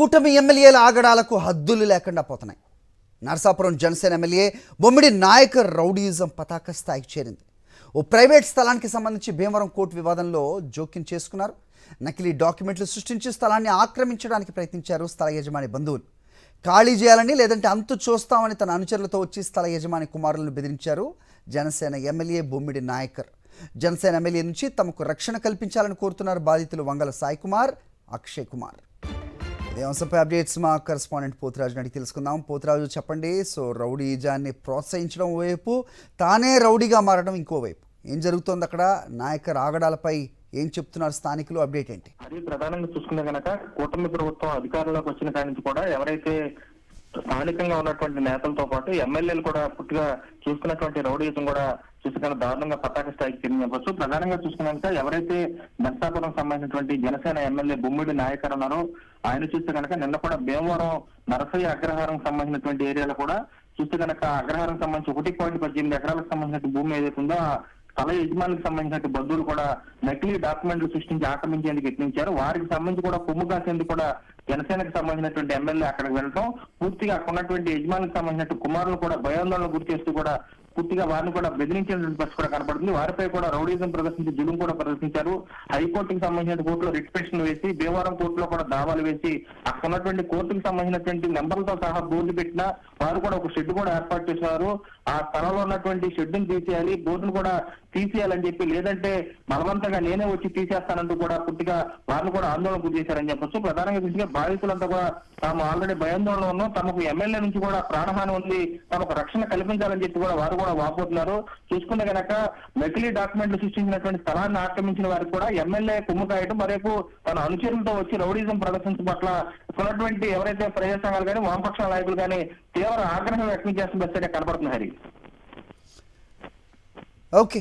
కూటమి ఎమ్మెల్యేల ఆగడాలకు హద్దులు లేకుండా పోతున్నాయి. నరసాపురం జనసేన ఎమ్మెల్యే బొమ్మిడి నాయకర్ రౌడీయిజం పతాక స్థాయికి చేరింది. ఓ ప్రైవేట్ స్థలానికి సంబంధించి భీమవరం కోర్టు వివాదంలో జోక్యం చేసుకున్నారు. నకిలీ డాక్యుమెంట్లు సృష్టించి స్థలాన్ని ఆక్రమించడానికి ప్రయత్నించారు స్థల యజమాని బంధువులు. ఖాళీ చేయాలని లేదంటే అంతు చూస్తామని తన అనుచరులతో వచ్చి స్థల యజమాని కుమారులను బెదిరించారు జనసేన ఎమ్మెల్యే బొమ్మిడి నాయకర్. జనసేన ఎమ్మెల్యే నుంచి తమకు రక్షణ కల్పించాలని కోరుతున్నారు బాధితులు వంగల సాయి కుమార్, అక్షయ్ కుమార్. ఇదే అంశంపై అప్డేట్స్ మా కరెస్పాండెంట్ పోతురాజు అడిగి తెలుసుకుందాం. పోతురాజు, చెప్పండి. సో రౌడీజాన్ని ప్రోత్సహించడం వైపు, తానే రౌడీగా మారడం ఇంకోవైపు, ఏం జరుగుతోంది అక్కడ? నాయకర్ ఆగడాలపై ఏం చెప్తున్నారు స్థానికులు? అప్డేట్ ఏంటి? అది ప్రధానంగా చూసుకుంటే కనుక కూటమి ప్రభుత్వం అధికారంలోకి వచ్చిన కాడి నుంచి కూడా ఎవరైతే స్థానికంగా ఉన్నటువంటి నేతలతో పాటు ఎమ్మెల్యేలు కూడా పూర్తిగా చూసుకున్నటువంటి రౌడీజం కూడా చూసుకున్న దారుణంగా పతాక స్థాయికి తిరిగి ప్రధానంగా చూసుకున్నాక ఎవరైతే నర్సాపురం సంబంధించినటువంటి జనసేన ఎమ్మెల్యే బొమ్మిడి నాయకర్ ఉన్నారో ఆయన చూస్తే కనుక నిన్న కూడా భీమవరం నరసయ్య అగ్రహారం సంబంధించినటువంటి ఏరియాలో కూడా చూస్తే కనుక అగ్రహారం సంబంధించి 1.18 ఎకరాలకు సంబంధించిన భూమి ఏదైతే ఉందో స్థల యజమానికి సంబంధించిన బంధువులు కూడా నకిలీ డాక్యుమెంట్లు సృష్టించి ఆక్రమించేందుకు యత్నించారు. వారికి సంబంధించి కూడా కొమ్ము కాసేందుకు కూడా జనసేనకు సంబంధించినటువంటి ఎమ్మెల్యే అక్కడికి వెళ్ళడం, పూర్తిగా అక్కడ ఉన్నటువంటి యజమానికి సంబంధించిన కుమారులు కూడా భయాందోళన గురి చేస్తూ కూడా పూర్తిగా వారిని కూడా బెదిరించేటువంటి పరిస్థితి కూడా కనపడుతుంది. వారిపై కూడా రౌడీజం ప్రదర్శించి జులుం కూడా ప్రదర్శించారు. హైకోర్టుకు సంబంధించిన కోర్టులో రిట్ పిటిషన్ వేసి భీమవరం కోర్టులో కూడా దావాలు వేసి అక్కడ ఉన్నటువంటి కోర్టుకు సంబంధించినటువంటి నెంబర్లతో సహా బోర్డు పెట్టినా వారు కూడా ఒక షెడ్ కూడా ఏర్పాటు చేస్తున్నారు. ఆ స్థలంలో ఉన్నటువంటి షెడ్డును తీసేయాలి, బోర్డును కూడా తీసేయాలని చెప్పి, లేదంటే బలవంతంగా నేనే వచ్చి తీసేస్తానంటూ కూడా పూర్తిగా వారిని కూడా ఆందోళన గురి చేశారని చెప్పొచ్చు. ప్రధానంగా చూస్తే బాధితులంతా కూడా తాము ఆల్రెడీ భయాందోళన ఉన్నాం, తమకు ఎమ్మెల్యే నుంచి కూడా ప్రాణహాని ఉంది, తమకు రక్షణ కల్పించాలని చెప్పి కూడా వారు కూడా వాపోతున్నారు. చూసుకుంటే కనుక నకిలీ డాక్యుమెంట్లు సృష్టించినటువంటి స్థలాన్ని ఆక్రమించిన వారికి కూడా ఎమ్మెల్యే కుమ్ము కాయటం, మరేపు తన అనుచరులతో వచ్చి రౌడీజం ప్రదర్శించడం పట్ల ఉన్నటువంటి ఎవరైతే ప్రజా సంఘాలు కానీ వామపక్ష నాయకులు కానీ తీవ్ర ఆగ్రహం వ్యక్తం చేస్తున్న పరిస్థితి కనబడుతుంది. హరి, ఓకే.